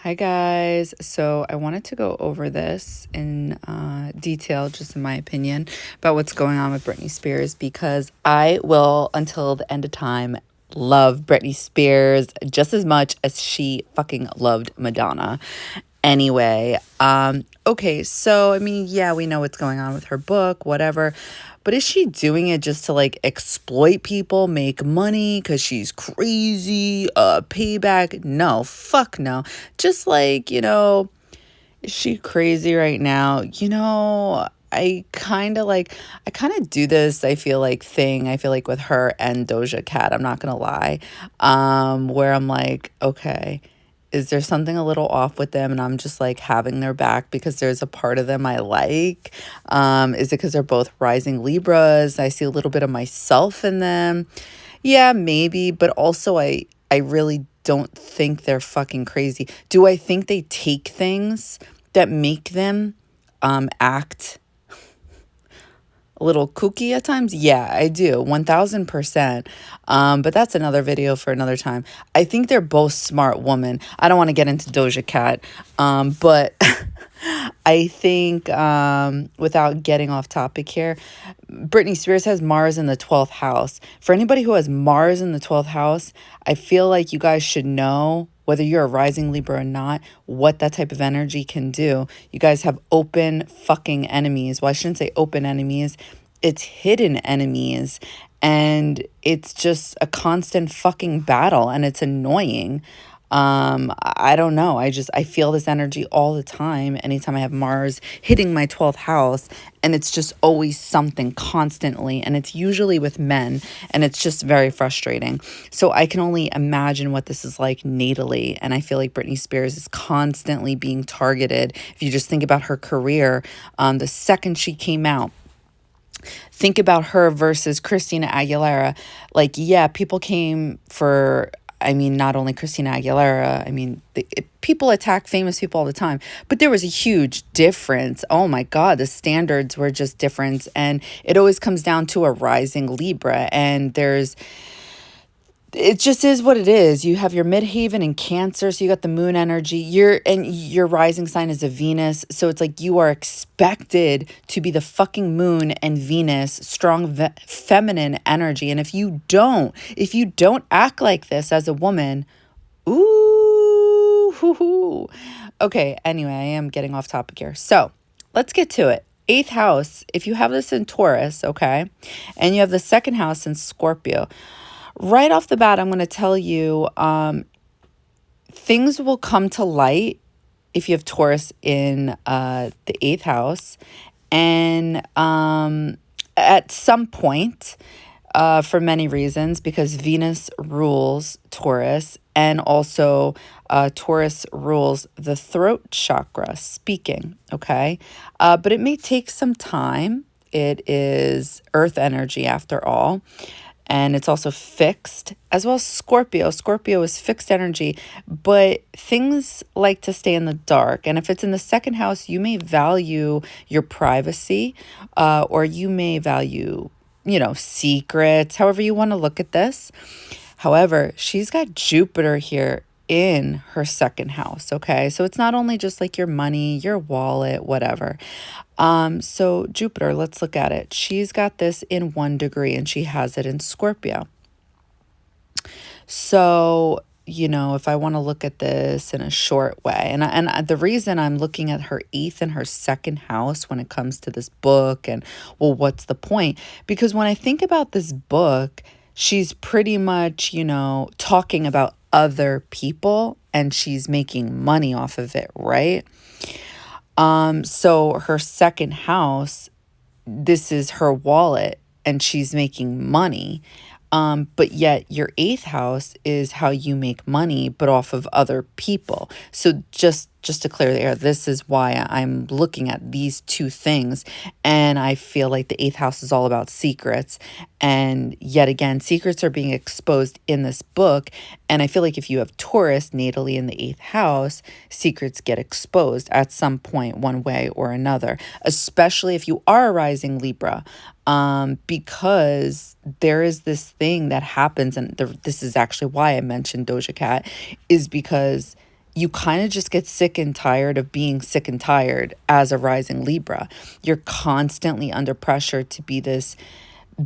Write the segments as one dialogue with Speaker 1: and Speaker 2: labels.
Speaker 1: Hi guys. So I wanted to go over this in detail, just in my opinion, about what's going on with Britney Spears because I will, until the end of time, love Britney Spears just as much as she fucking loved Madonna. Anyway, okay, so I mean, yeah, we know what's going on with her book, whatever. But is she doing it just to like exploit people, make money because she's crazy, payback? No, fuck no. Just like, is she crazy right now? I kind of do this, I feel like thing, I feel like with her and Doja Cat, I'm not gonna lie. Where I'm like, okay, is there something a little off with them and I'm just like having their back because there's a part of them I like? Is it because they're both rising Libras? I see a little bit of myself in them. Yeah, maybe, but also I really don't think they're fucking crazy. Do I think they take things that make them act a little kooky at times? Yeah, I do. 1000%. But that's another video for another time. I think they're both smart women. I don't want to get into Doja Cat. But I think, without getting off topic here, Britney Spears has Mars in the 12th house. For anybody who has Mars in the 12th house, I feel like you guys should know, whether you're a rising Libra or not, what that type of energy can do. You guys have open fucking enemies. Well, I shouldn't say open enemies. It's hidden enemies. And it's just a constant fucking battle. And it's annoying. I don't know. I feel this energy all the time. Anytime I have Mars hitting my 12th house, and it's just always something constantly. And it's usually with men, and it's just very frustrating. So I can only imagine what this is like natally. And I feel like Britney Spears is constantly being targeted. If you just think about her career, the second she came out, think about her versus Christina Aguilera. Like, yeah, people came for, I mean, not only Christina Aguilera, I mean, people attack famous people all the time, but there was a huge difference. Oh my God, the standards were just different. And it always comes down to a rising Libra. And it just is what it is. You have your midhaven in Cancer, so you got the moon energy. Your rising sign is a Venus, so it's like you are expected to be the fucking moon and Venus, strong feminine energy. And if you don't act like this as a woman, ooh, hoo, hoo. Okay, anyway, I am getting off topic here. So let's get to it. Eighth house, if you have this in Taurus, okay, and you have the second house in Scorpio, right off the bat, I'm going to tell you, things will come to light if you have Taurus in the eighth house. And at some point, for many reasons, because Venus rules Taurus, and also Taurus rules the throat chakra, speaking, okay? But it may take some time. It is earth energy after all. And it's also fixed, as well as Scorpio. Scorpio is fixed energy, but things like to stay in the dark. And if it's in the second house, you may value your privacy, or you may value, secrets, however you want to look at this. However, she's got Jupiter here in her second house, okay? So it's not only just like your money, your wallet, whatever. So Jupiter, let's look at it. She's got this in 1 degree and she has it in Scorpio. So, if I want to look at this in a short way, and the reason I'm looking at her 8th and her second house when it comes to this book, and well, what's the point? Because when I think about this book, she's pretty much, talking about other people and she's making money off of it, right? So her second house, this is her wallet and she's making money. But yet your 8th house is how you make money, but off of other people. So just to clear the air, this is why I'm looking at these two things. And I feel like the 8th house is all about secrets. And yet again, secrets are being exposed in this book. And I feel like if you have Taurus natally in the 8th house, secrets get exposed at some point, one way or another, especially if you are a rising Libra. Because there is this thing that happens, and this is actually why I mentioned Doja Cat, is because you kind of just get sick and tired of being sick and tired as a rising Libra. You're constantly under pressure to be this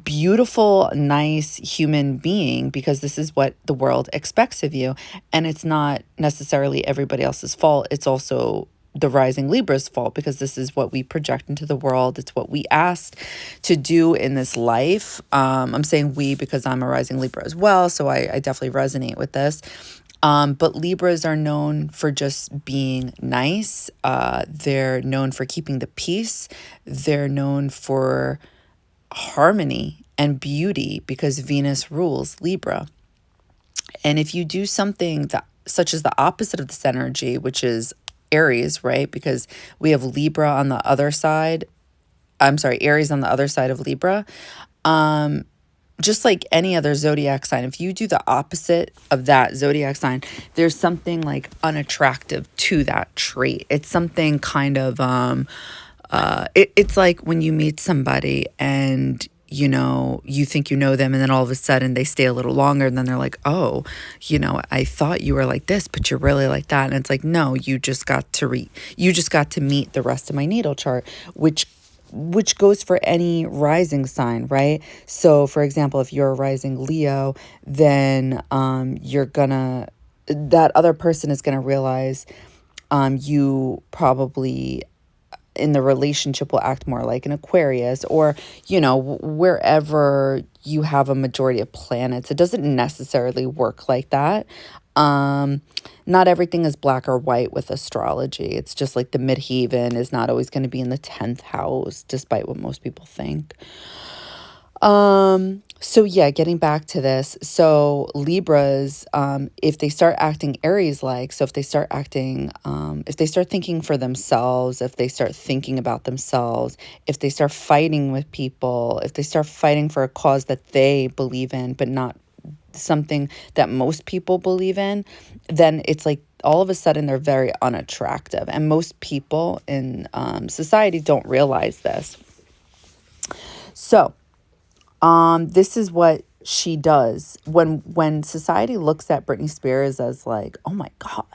Speaker 1: beautiful, nice human being because this is what the world expects of you. And it's not necessarily everybody else's fault. It's also the rising Libra's fault because this is what we project into the world. It's what we asked to do in this life. I'm saying we because I'm a rising Libra as well. So I definitely resonate with this. But Libras are known for just being nice. They're known for keeping the peace. They're known for harmony and beauty because Venus rules Libra. And if you do something that, such as the opposite of this energy, which is Aries, right? Because we have Libra on the other side. I'm sorry, Aries on the other side of Libra. Just like any other zodiac sign, if you do the opposite of that zodiac sign, there's something like unattractive to that trait. It's something kind of, it's like when you meet somebody and, you know, you think you know them and then all of a sudden they stay a little longer and then they're like, oh, you know, I thought you were like this, but you're really like that. And it's like, no, you just got to meet the rest of my natal chart, which goes for any rising sign, right? So for example, if you're a rising Leo, then that other person is gonna realize you probably in the relationship will act more like an Aquarius, or, you know, wherever you have a majority of planets. It doesn't necessarily work like that. Not everything is black or white with astrology. It's just like the midheaven is not always going to be in the 10th house, despite what most people think. So yeah, getting back to this. So Libras, if they start acting Aries-like, so if they start thinking for themselves, if they start thinking about themselves, if they start fighting with people, if they start fighting for a cause that they believe in, but not something that most people believe in, then it's like all of a sudden they're very unattractive. And most people in society don't realize this. So this is what she does when society looks at Britney Spears as like, oh my God,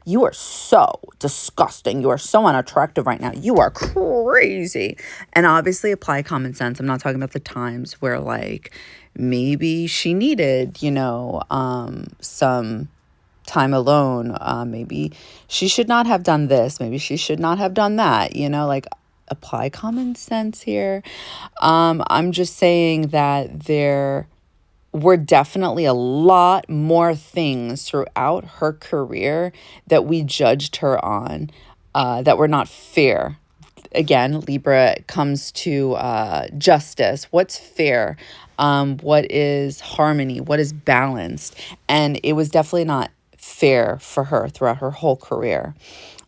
Speaker 1: you are so disgusting. You are so unattractive right now. You are crazy. And obviously apply common sense. I'm not talking about the times where like maybe she needed, you know, some time alone. Maybe she should not have done this. Maybe she should not have done that, you know, like apply common sense here. I'm just saying that there were definitely a lot more things throughout her career that we judged her on that were not fair. Again, Libra comes to justice. What's fair? What is harmony? What is balanced? And it was definitely not fair for her throughout her whole career.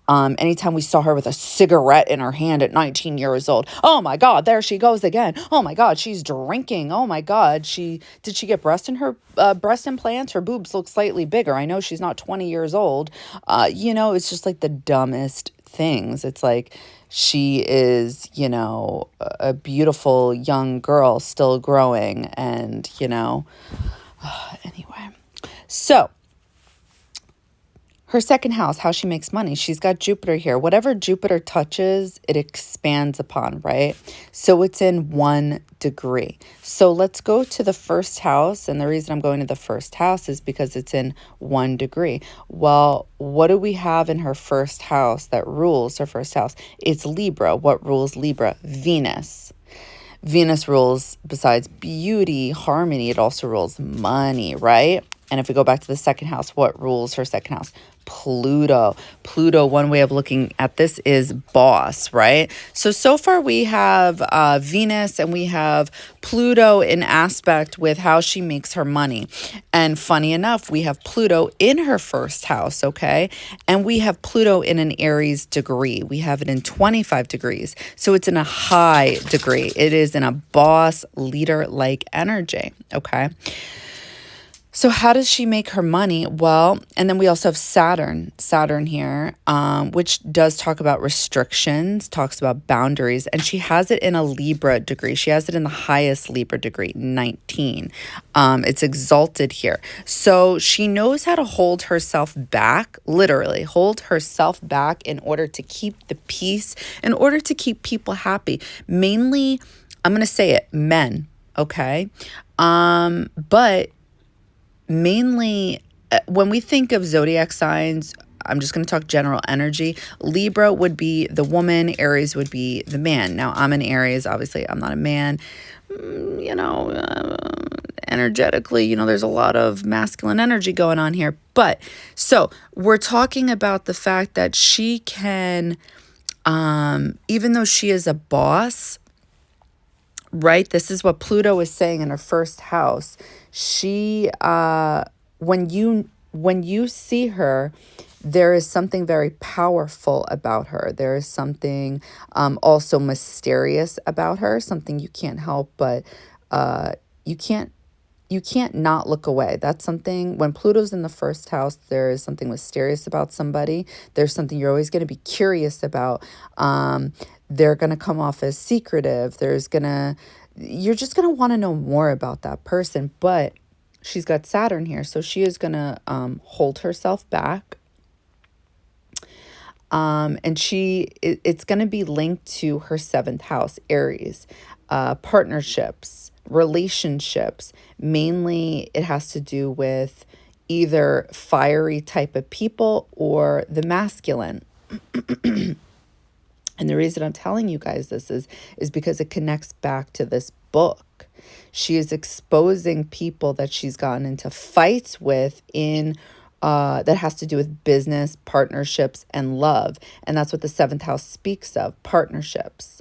Speaker 1: Anytime we saw her with a cigarette in her hand at 19 years old, oh my God, there she goes again. Oh my God, she's drinking. Oh my God, did she get breast implants? Her boobs look slightly bigger. I know she's not 20 years old. You know, it's just like the dumbest things. It's like she is, you know, a beautiful young girl still growing, and, you know, anyway. So her second house, how she makes money. She's got Jupiter here. Whatever Jupiter touches, it expands upon, right? So it's in 1 degree. So let's go to the first house. And the reason I'm going to the first house is because it's in 1 degree. Well, what do we have in her first house that rules her first house? It's Libra. What rules Libra? Venus. Venus rules, besides beauty, harmony, it also rules money, right? And if we go back to the second house, what rules her second house? Pluto. Pluto, one way of looking at this is boss, right? So far we have Venus and we have Pluto in aspect with how she makes her money. And funny enough, we have Pluto in her first house, okay? And we have Pluto in an Aries degree. We have it in 25 degrees. So it's in a high degree. It is in a boss leader-like energy, okay? So how does she make her money? Well, and then we also have Saturn here, which does talk about restrictions, talks about boundaries, and she has it in a Libra degree. She has it in the highest Libra degree, 19. It's exalted here. So she knows how to hold herself back, literally hold herself back in order to keep the peace, in order to keep people happy. Mainly, I'm going to say it, men, okay? But mainly when we think of zodiac signs, I'm just going to talk general energy. Libra would be the woman, Aries would be the man. Now, I'm an Aries, obviously, I'm not a man. Energetically, there's a lot of masculine energy going on here. But so we're talking about the fact that she can, even though she is a boss, right? This is what Pluto is saying in her first house. She, when you see her, there is something very powerful about her. There is something also mysterious about her, something you can't help, but you can't not look away. That's something, when Pluto's in the first house, there is something mysterious about somebody. There's something you're always going to be curious about. They're going to come off as secretive. You're just going to want to know more about that person. But she's got Saturn here, so she is going to hold herself back. And it's going to be linked to her seventh house, Aries, partnerships, relationships. Mainly, it has to do with either fiery type of people or the masculine. And the reason I'm telling you guys this is because it connects back to this book. She is exposing people that she's gotten into fights with in that has to do with business, partnerships, and love. And that's what the seventh house speaks of, partnerships,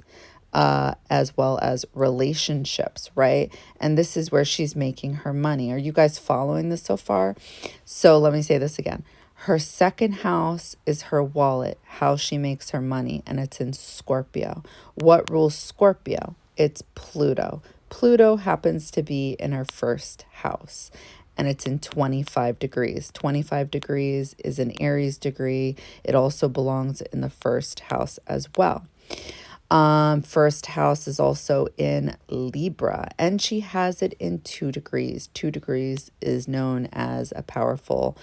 Speaker 1: as well as relationships, right? And this is where she's making her money. Are you guys following this so far? So let me say this again. Her second house is her wallet, how she makes her money, and it's in Scorpio. What rules Scorpio? It's Pluto. Pluto happens to be in her first house, and it's in 25 degrees. 25 degrees is an Aries degree. It also belongs in the first house as well. First house is also in Libra, and she has it in 2 degrees. 2 degrees is known as a powerful,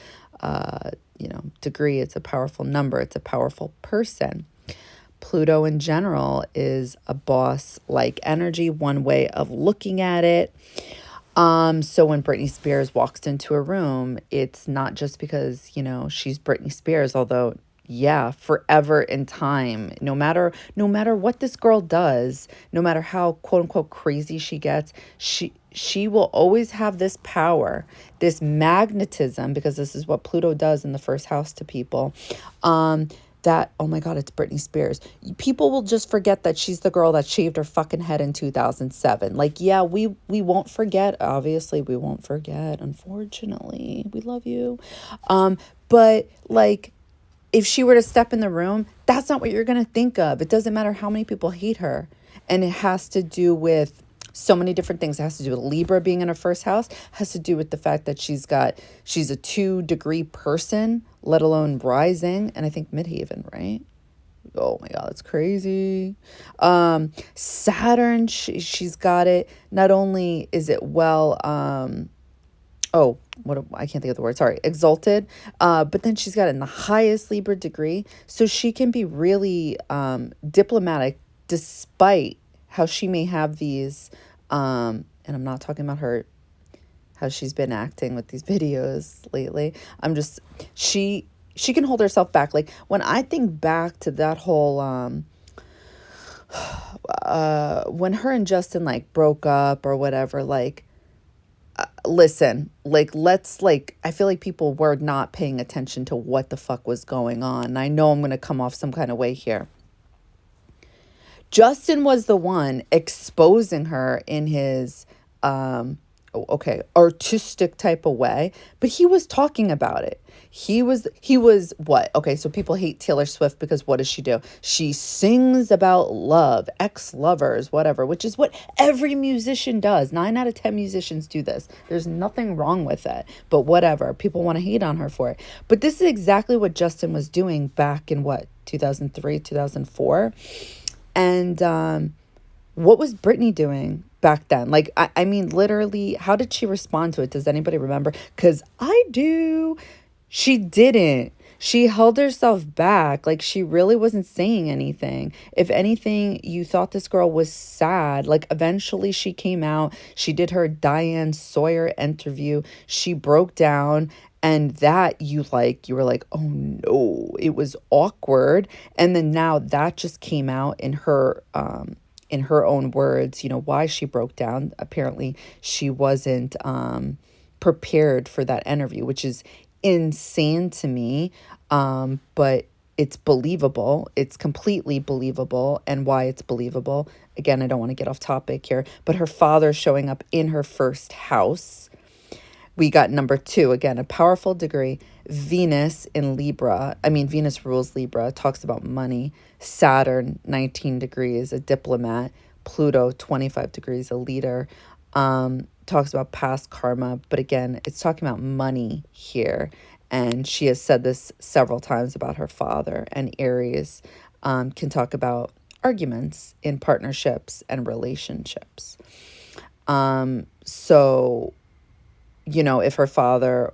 Speaker 1: degree. It's a powerful number. It's a powerful person. Pluto in general is a boss-like energy, one way of looking at it. So when Britney Spears walks into a room, it's not just because, she's Britney Spears, although yeah, forever in time, no matter what this girl does, no matter how quote unquote crazy she gets, she will always have this power, this magnetism, because this is what Pluto does in the first house to people. That, oh my God, it's Britney Spears. People will just forget that she's the girl that shaved her fucking head in 2007. Like, yeah, we won't forget. Obviously, we won't forget. Unfortunately, we love you. But like, if she were to step in the room, that's not what you're going to think of. It doesn't matter how many people hate her. And it has to do with so many different things. It has to do with Libra being in her first house. It has to do with the fact that she's a 2-degree person, let alone rising. And I think midheaven, right? Oh my God, that's crazy. Saturn, she's got it. Not only is it I can't think of the word. Sorry, exalted. But then she's got it in the highest Libra degree. So she can be really diplomatic despite how she may have these, and I'm not talking about how she's been acting with these videos lately. She can hold herself back. Like when I think back to that whole, when her and Justin like broke up or whatever, like, listen, I feel like people were not paying attention to what the fuck was going on. I know I'm going to come off some kind of way here. Justin was the one exposing her in his okay, artistic type of way, but he was talking about it. He was what? Okay, so people hate Taylor Swift because what does she do? She sings about love, ex-lovers, whatever, which is what every musician does. 9 out of 10 musicians do this. There's nothing wrong with it, but whatever. People want to hate on her for it. But this is exactly what Justin was doing back in what? 2003, 2004. And what was Britney doing back then? Like, I mean, literally, how did she respond to it? Does anybody remember? Because I do. She didn't. She held herself back. Like, she really wasn't saying anything. If anything, you thought this girl was sad. Like, eventually she came out. She did her Diane Sawyer interview. She broke down. And that you were like, oh no, it was awkward. And then now that just came out in her own words, why she broke down. Apparently, she wasn't prepared for that interview, which is insane to me. But it's believable. It's completely believable. And why it's believable, again, I don't want to get off topic here, but her father showing up in her first house. We got number 2, again, a powerful degree. Venus in Libra. I mean, Venus rules Libra, talks about money. Saturn, 19 degrees, a diplomat. Pluto, 25 degrees, a leader. Talks about past karma. But again, it's talking about money here. And she has said this several times about her father. And Aries can talk about arguments in partnerships and relationships. So if her father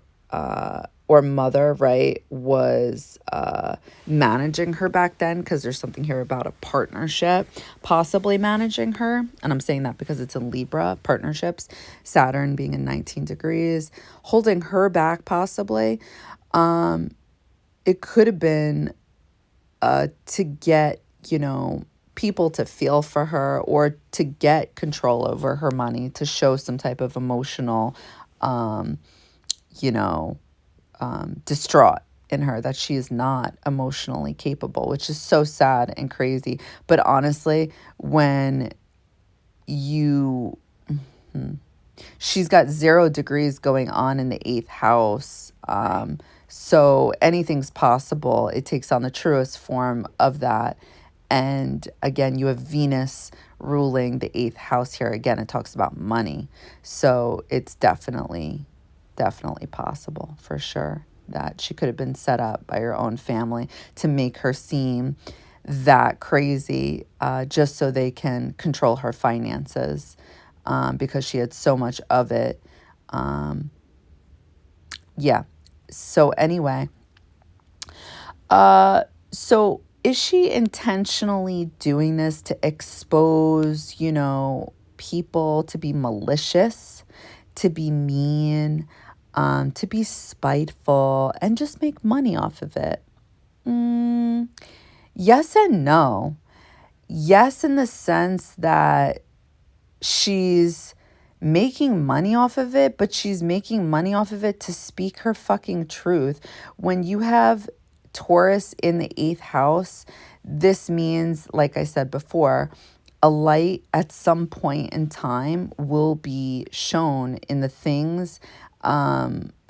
Speaker 1: or mother, right, was managing her back then, because there's something here about a partnership, possibly managing her. And I'm saying that because it's in Libra, partnerships, Saturn being in 19 degrees, holding her back possibly. It could have been to get, people to feel for her or to get control over her money, to show some type of emotional distraught in her, that she is not emotionally capable, which is so sad and crazy. But honestly, when she's got 0 degrees going on in the 8th house. So anything's possible. It takes on the truest form of that. And again, you have Venus ruling the 8th house here. Again, it talks about money. So it's definitely possible for sure that she could have been set up by her own family to make her seem that crazy, just so they can control her finances, because she had so much of it. Yeah. So anyway, so is she intentionally doing this to expose, people, to be malicious, to be mean, to be spiteful, and just make money off of it? Yes and no. Yes, in the sense that she's making money off of it, but she's making money off of it to speak her fucking truth. When you have Taurus in the 8th house, this means, like I said before, a light at some point in time will be shown in the things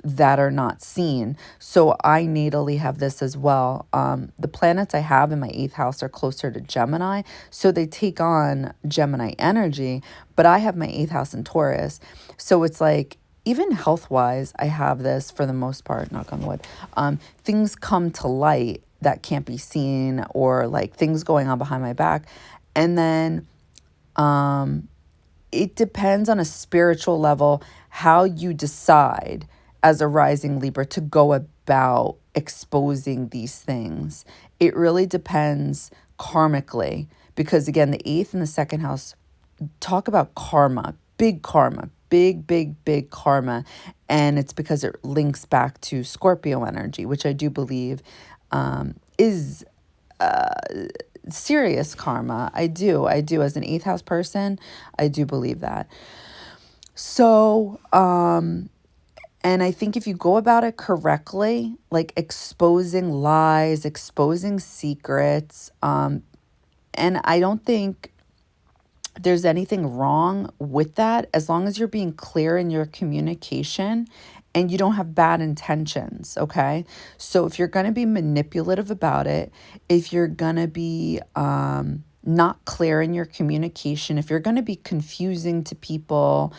Speaker 1: that are not seen. So I natally have this as well. The planets I have in my 8th house are closer to Gemini, so they take on Gemini energy, but I have my 8th house in Taurus. So it's like, even health-wise, I have this for the most part, knock on wood. Things come to light that can't be seen, or like things going on behind my back. And then it depends on a spiritual level how you decide as a rising Libra to go about exposing these things. It really depends karmically, because again, the 8th and the 2nd house talk about karma, big karma. And it's because it links back to Scorpio energy, which I do believe is serious karma. I do. As an 8th house person, I do believe that. So, and I think if you go about it correctly, like exposing lies, exposing secrets, and I don't think there's anything wrong with that, as long as you're being clear in your communication and you don't have bad intentions, okay? So if you're going to be manipulative about it, if you're going to be not clear in your communication, if you're going to be confusing to people,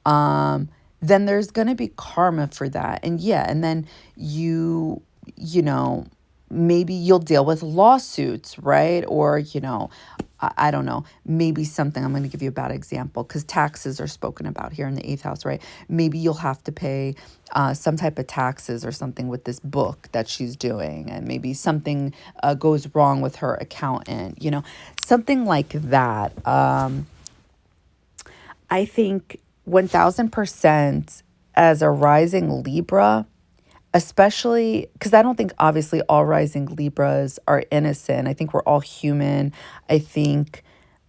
Speaker 1: then there's going to be karma for that. And yeah, and then you know, maybe you'll deal with lawsuits, right? Or, I don't know, maybe something, I'm going to give you a bad example because taxes are spoken about here in the eighth house, right? Maybe you'll have to pay some type of taxes or something with this book that she's doing. And maybe something goes wrong with her accountant, something like that. I think 1000% as a rising Libra, especially because I don't think obviously all rising Libras are innocent. I think we're all human. I think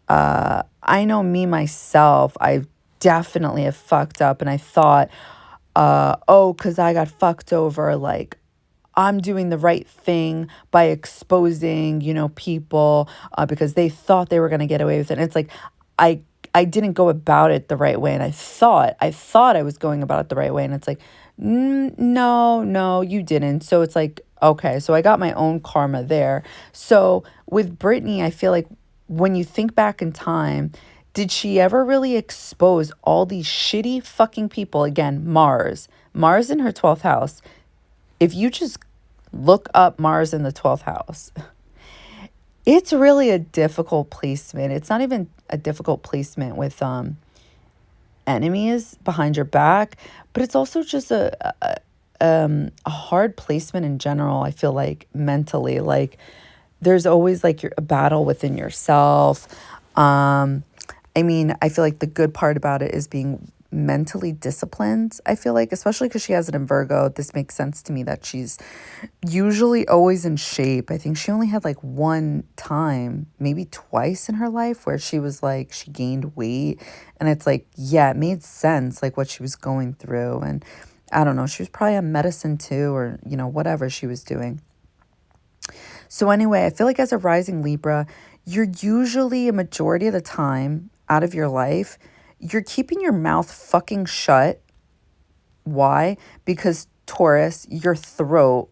Speaker 1: I know me myself, I definitely have fucked up and I thought, because I got fucked over, like I'm doing the right thing by exposing, people because they thought they were going to get away with it. And it's like, I I didn't go about it the right way, and I thought I was going about it the right way, and it's like, no, no, you didn't. So it's like, okay, so I got my own karma there. So with Britney, I feel like when you think back in time, did she ever really expose all these shitty fucking people? Again, Mars in her 12th house. If you just look up Mars in the 12th house, it's really a difficult placement. It's not even a difficult placement with enemies behind your back, but it's also just a hard placement in general. I feel like mentally, like there's always like a battle within yourself. I mean, I feel like the good part about it is being mentally disciplined. I feel like, especially because she has it in Virgo, this makes sense to me that she's usually always in shape. I think she only had like one time, maybe twice in her life where she was like, she gained weight. And it's like, yeah, it made sense, like what she was going through. And I don't know, she was probably on medicine too, or, whatever she was doing. So anyway, I feel like as a rising Libra, you're usually a majority of the time out of your life, you're keeping your mouth fucking shut. Why? Because Taurus, your throat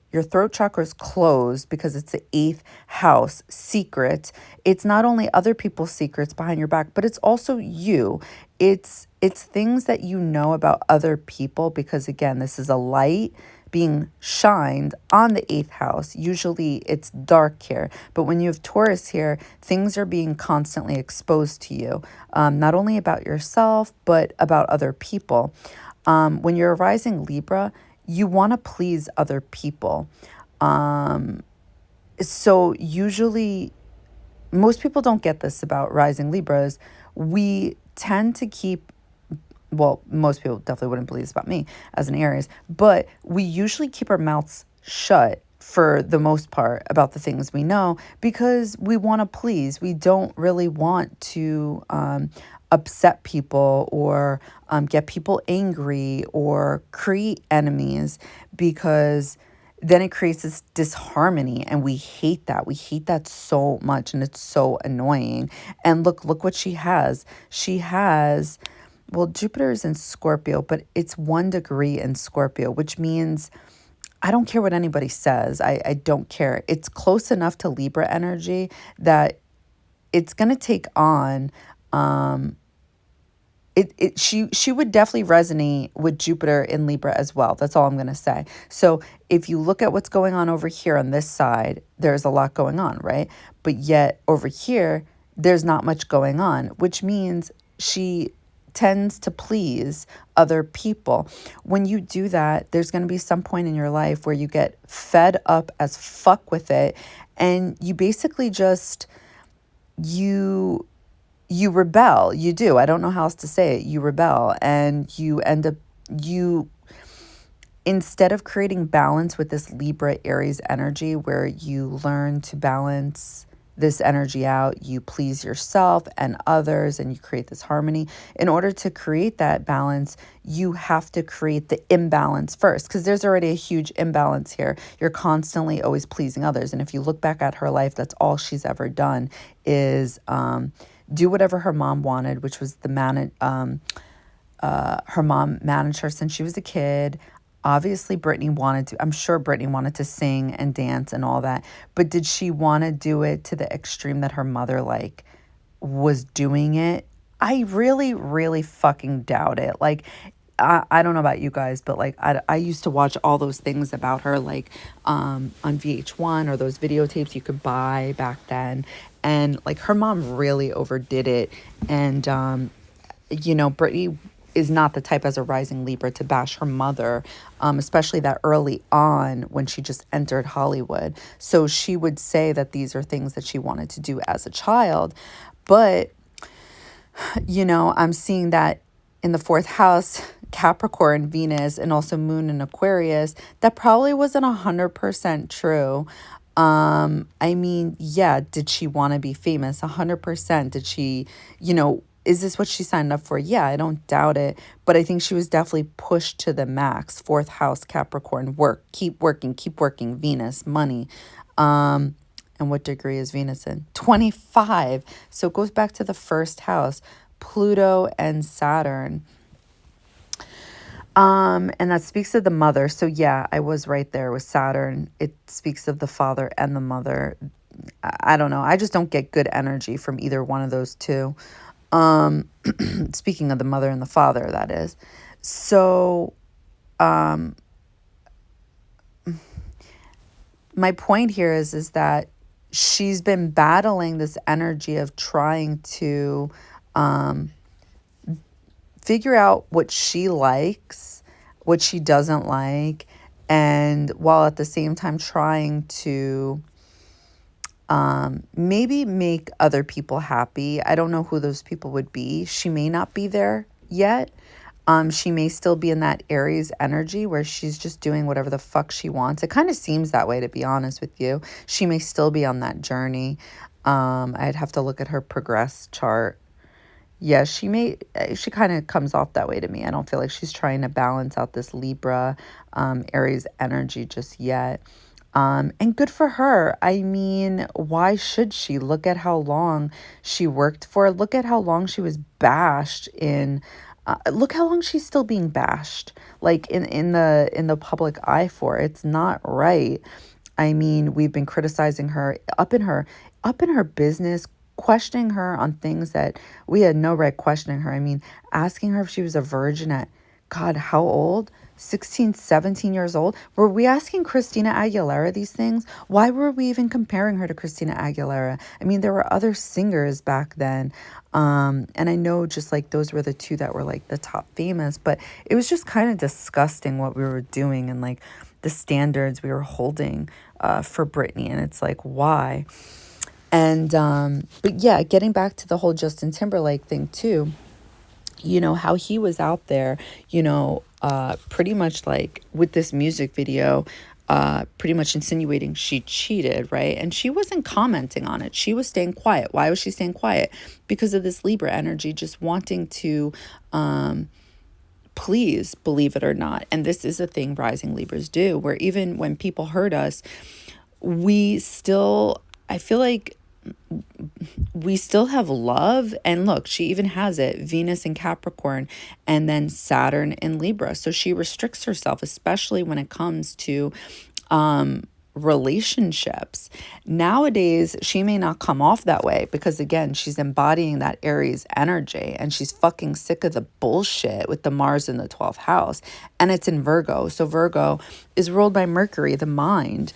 Speaker 1: chakra is closed because it's the eighth house secret. It's not only other people's secrets behind your back, but it's also you. It's things that you know about other people because again, this is a light being shined on the eighth house. Usually it's dark here, but when you have Taurus here, things are being constantly exposed to you, not only about yourself, but about other people. When you're a rising Libra, you want to please other people. So usually, most people don't get this about rising Libras. We tend to keep, well, most people definitely wouldn't believe this about me as an Aries, but we usually keep our mouths shut for the most part about the things we know because we want to please. We don't really want to upset people or get people angry or create enemies because then it creates this disharmony and we hate that. We hate that so much and it's so annoying. And look what she has. She has, well, Jupiter is in Scorpio, but it's 1 degree in Scorpio, which means I don't care what anybody says. I don't care. It's close enough to Libra energy that it's going to take on she would definitely resonate with Jupiter in Libra as well. That's all I'm going to say. So if you look at what's going on over here on this side, there's a lot going on, right? But yet over here, there's not much going on, which means she tends to please other people. When you do that, there's going to be some point in your life where you get fed up as fuck with it. And you basically just, you rebel. You do. I don't know how else to say it. You rebel and you end up, instead of creating balance with this Libra Aries energy where you learn to balance this energy out, you please yourself and others and you create this harmony. In order to create that balance, you have to create the imbalance first because there's already a huge imbalance here. You're constantly always pleasing others. And if you look back at her life, that's all she's ever done is do whatever her mom wanted, which was her mom managed her since she was a kid. Obviously, I'm sure Britney wanted to sing and dance and all that. But did she want to do it to the extreme that her mother, like, was doing it? I really, really fucking doubt it. Like, I don't know about you guys, but like I used to watch all those things about her, like on VH1 or those videotapes you could buy back then. And like her mom really overdid it. And Brittany is not the type as a rising Libra to bash her mother, especially that early on when she just entered Hollywood. So she would say that these are things that she wanted to do as a child. But, I'm seeing that in the fourth house, Capricorn, Venus, and also Moon in Aquarius, that probably wasn't 100% true. I mean, yeah, did she want to be famous? 100%. Did she, is this what she signed up for? Yeah, I don't doubt it. But I think she was definitely pushed to the max. Fourth house, Capricorn, keep working, Venus, money. And what degree is Venus in? 25. So it goes back to the first house, Pluto and Saturn. And that speaks of the mother. So yeah, I was right there with Saturn. It speaks of the father and the mother. I don't know. I just don't get good energy from either one of those two. Speaking of the mother and the father, that is. So, my point here is that she's been battling this energy of trying to figure out what she likes, what she doesn't like, and while at the same time trying to maybe make other people happy. I don't know who those people would be. She may not be there yet. She may still be in that Aries energy where she's just doing whatever the fuck she wants. It kind of seems that way, to be honest with you. She may still be on that journey. I'd have to look at her progress chart. Yeah, she kind of comes off that way to me. I don't feel like she's trying to balance out this Libra, Aries energy just yet. And good for her. I mean, why should she? Look at how long she worked for. Look at how long she was bashed in. Look how long she's still being bashed, like in the public eye for. It's not right. I mean, we've been criticizing her up in her business, questioning her on things that we had no right questioning her. I mean, asking her if she was a virgin at, God, how old? 16, 17 years old? Were we asking Christina Aguilera these things? Why were we even comparing her to Christina Aguilera? I mean, there were other singers back then. And I know just like those were the two that were like the top famous, but it was just kind of disgusting what we were doing and like the standards we were holding for Britney. And it's like, why? And, but yeah, getting back to the whole Justin Timberlake thing too, how he was out there, pretty much like with this music video, pretty much insinuating she cheated, right? And she wasn't commenting on it. She was staying quiet. Why was she staying quiet? Because of this Libra energy, just wanting to, please, believe it or not. And this is a thing rising Libras do, where even when people hurt us, I feel like we still have love. And look, she even has it, Venus in Capricorn and then Saturn in Libra. So she restricts herself, especially when it comes to relationships. Nowadays, she may not come off that way because again, she's embodying that Aries energy and she's fucking sick of the bullshit with the Mars in the 12th house. And it's in Virgo. So Virgo is ruled by Mercury, the mind.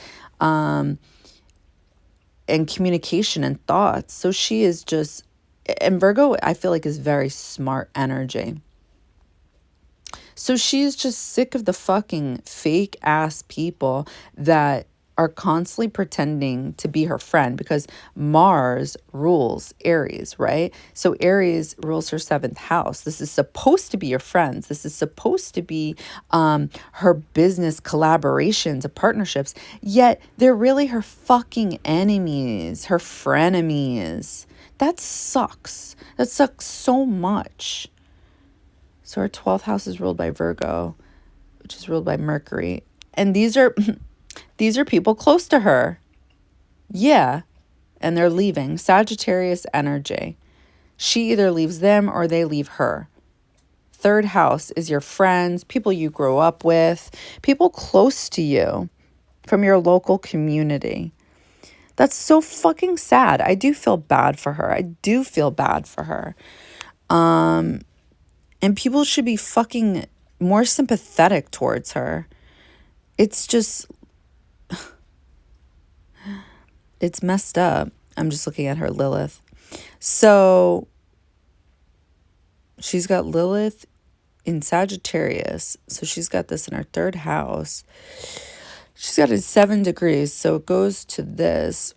Speaker 1: And communication and thoughts. So she is just, and Virgo, I feel like is very smart energy. So she's just sick of the fucking fake ass people that are constantly pretending to be her friend because Mars rules Aries, right? So Aries rules her 7th house. This is supposed to be your friends. This is supposed to be her business collaborations and partnerships. Yet they're really her fucking enemies, her frenemies. That sucks. That sucks so much. So her 12th house is ruled by Virgo, which is ruled by Mercury. And these are people close to her. Yeah. And they're leaving. Sagittarius energy. She either leaves them or they leave her. Third house is your friends, people you grow up with, people close to you from your local community. That's so fucking sad. I do feel bad for her. I do feel bad for her. And people should be fucking more sympathetic towards her. It's just, it's messed up. I'm just looking at her Lilith. So she's got Lilith in Sagittarius. So she's got this in her third house. She's got it 7 degrees. So it goes to this.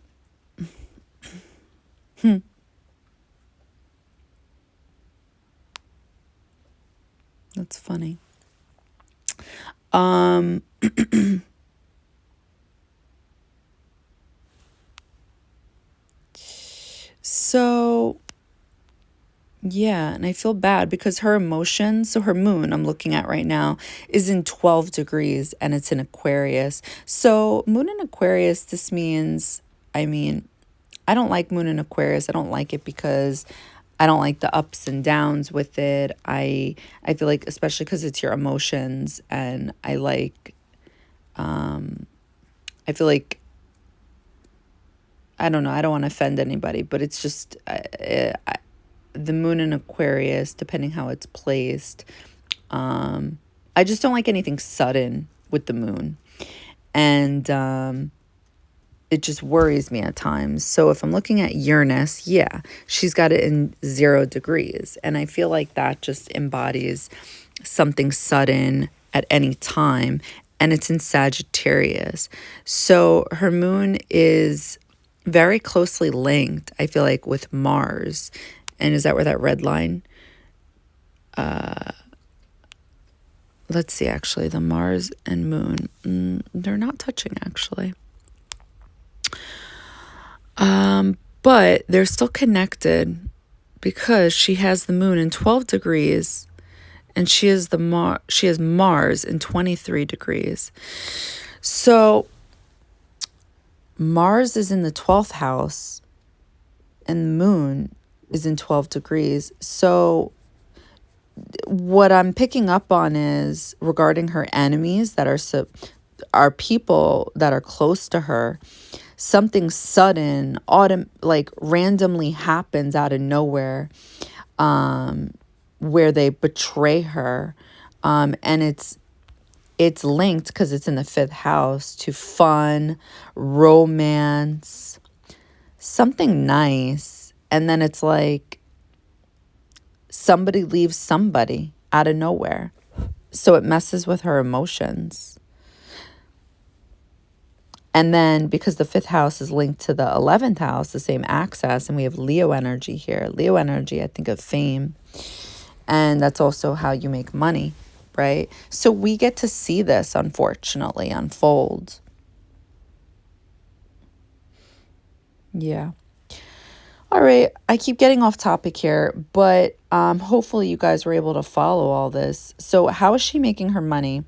Speaker 1: That's funny. So yeah, and I feel bad because her emotions, so her moon I'm looking at right now is in 12 degrees and it's in Aquarius. So moon in Aquarius, this means, I mean, I don't like moon in Aquarius. I don't like it because I don't like the ups and downs with it. I feel like, especially because it's your emotions, and I feel like, I don't know, I don't want to offend anybody, but it's just the moon in Aquarius, depending how it's placed, I just don't like anything sudden with the moon. And it just worries me at times. So if I'm looking at Uranus, yeah, she's got it in 0 degrees. And I feel like that just embodies something sudden at any time. And it's in Sagittarius. So her moon is very closely linked, I feel like, with Mars. And is that where that red line? Let's see, actually, the Mars and moon, they're not touching, actually. But they're still connected because she has the moon in 12 degrees and she has Mars in 23 degrees. So Mars is in the 12th house and the moon is in 12 degrees. So what I'm picking up on is regarding her enemies that are people that are close to her. Something sudden, like randomly happens out of nowhere, where they betray her, and it's linked because it's in the 5th house to fun, romance, something nice, and then it's like somebody leaves somebody out of nowhere, so it messes with her emotions. And then because the 5th house is linked to the 11th house, the same axis, and we have Leo energy here. Leo energy, I think of fame. And that's also how you make money, right? So we get to see this, unfortunately, unfold. Yeah. All right. I keep getting off topic here, but hopefully you guys were able to follow all this. So how is she making her money?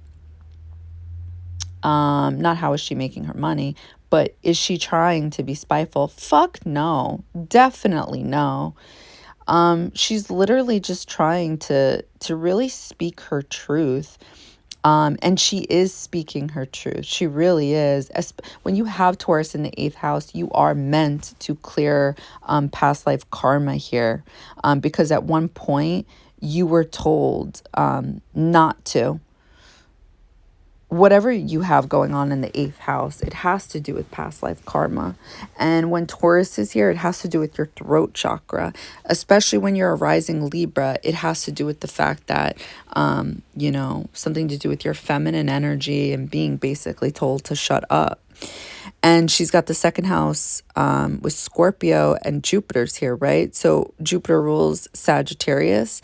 Speaker 1: Not how is she making her money, but is she trying to be spiteful? Fuck no. Definitely no. She's literally just trying to really speak her truth. And she is speaking her truth. She really is. When you have Taurus in the 8th house, you are meant to clear past life karma here. Because at one point you were told not to. Whatever you have going on in the 8th house, it has to do with past life karma. And when Taurus is here, it has to do with your throat chakra, especially when you're a rising Libra. It has to do with the fact that, something to do with your feminine energy and being basically told to shut up. And she's got the 2nd house with Scorpio and Jupiter's here, right? So Jupiter rules Sagittarius,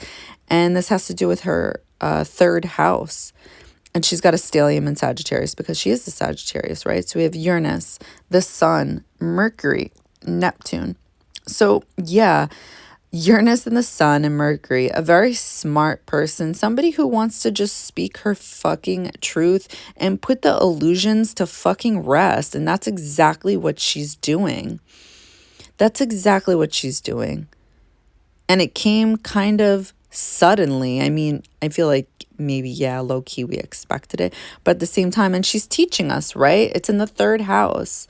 Speaker 1: and this has to do with her 3rd house. And she's got a stellium in Sagittarius because she is the Sagittarius, right? So we have Uranus, the Sun, Mercury, Neptune. So yeah, Uranus and the Sun and Mercury, a very smart person, somebody who wants to just speak her fucking truth and put the illusions to fucking rest. And that's exactly what she's doing. That's exactly what she's doing. And it came kind of suddenly. I mean, I feel like maybe, yeah, low key we expected it. But at the same time, and she's teaching us, right? It's in the third house.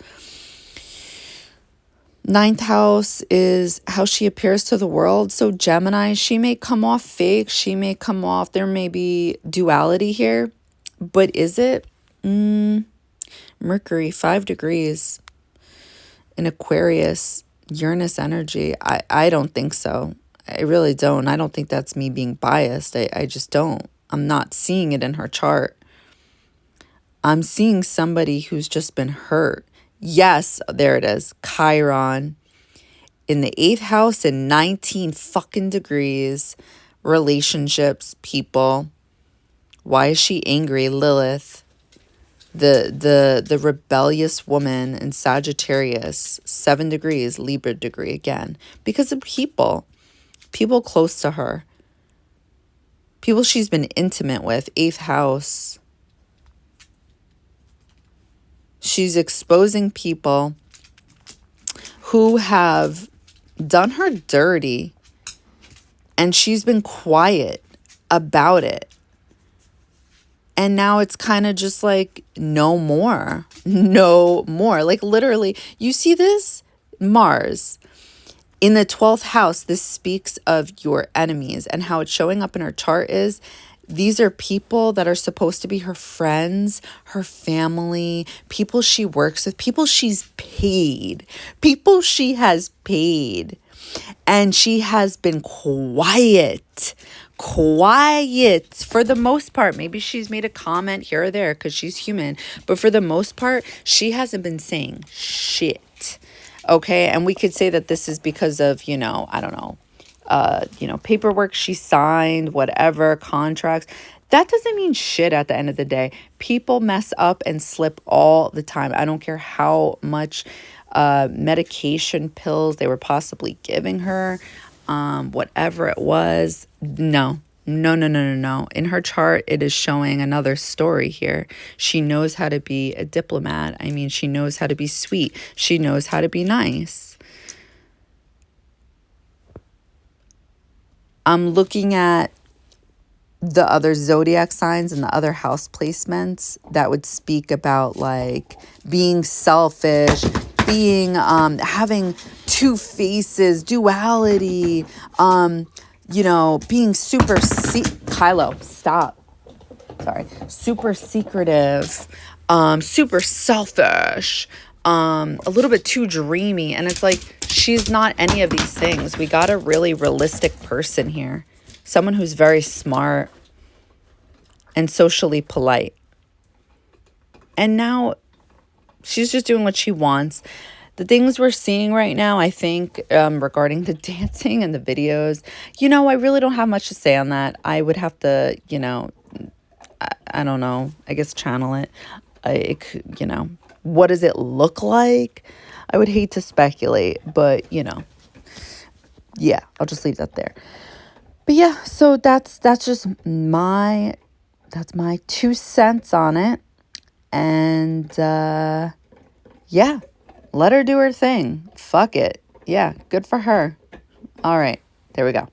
Speaker 1: Ninth house is how she appears to the world. So Gemini, she may come off fake. She may come off, there may be duality here. But is it? Mercury, 5 degrees in Aquarius, Uranus energy. I don't think so. I really don't. I don't think that's me being biased. I just don't. I'm not seeing it in her chart. I'm seeing somebody who's just been hurt. Yes, there it is. Chiron in the 8th house and 19 fucking degrees. Relationships, people. Why is she angry? Lilith. The rebellious woman in Sagittarius, 7 degrees, Libra degree again. Because of people close to her. People she's been intimate with, 8th house. She's exposing people who have done her dirty, and she's been quiet about it. And now it's kind of just like, no more. No more. Like literally, you see this? Mars. In the 12th house, this speaks of your enemies, and how it's showing up in her chart is these are people that are supposed to be her friends, her family, people she works with, people she's paid, people she has paid. And she has been quiet for the most part. Maybe she's made a comment here or there because she's human, but for the most part, she hasn't been saying shit. Okay, and we could say that this is because of, I don't know, paperwork she signed, whatever, contracts. That doesn't mean shit at the end of the day. People mess up and slip all the time. I don't care how much medication, pills they were possibly giving her, whatever it was. No. In her chart, it is showing another story here. She knows how to be a diplomat. I mean, she knows how to be sweet. She knows how to be nice. I'm looking at the other zodiac signs and the other house placements that would speak about like being selfish, being having two faces, duality, being super Kylo, stop. Sorry. Super secretive, super selfish, a little bit too dreamy. And it's like, she's not any of these things. We got a really realistic person here. Someone who's very smart and socially polite. And now she's just doing what she wants. The things we're seeing right now, I think, regarding the dancing and the videos, I really don't have much to say on that. I would have to, I don't know, I guess channel it. What does it look like? I would hate to speculate, but, yeah, I'll just leave that there. But yeah, so that's just my 2 cents on it. And yeah, let her do her thing. Fuck it. Yeah, good for her. All right, there we go.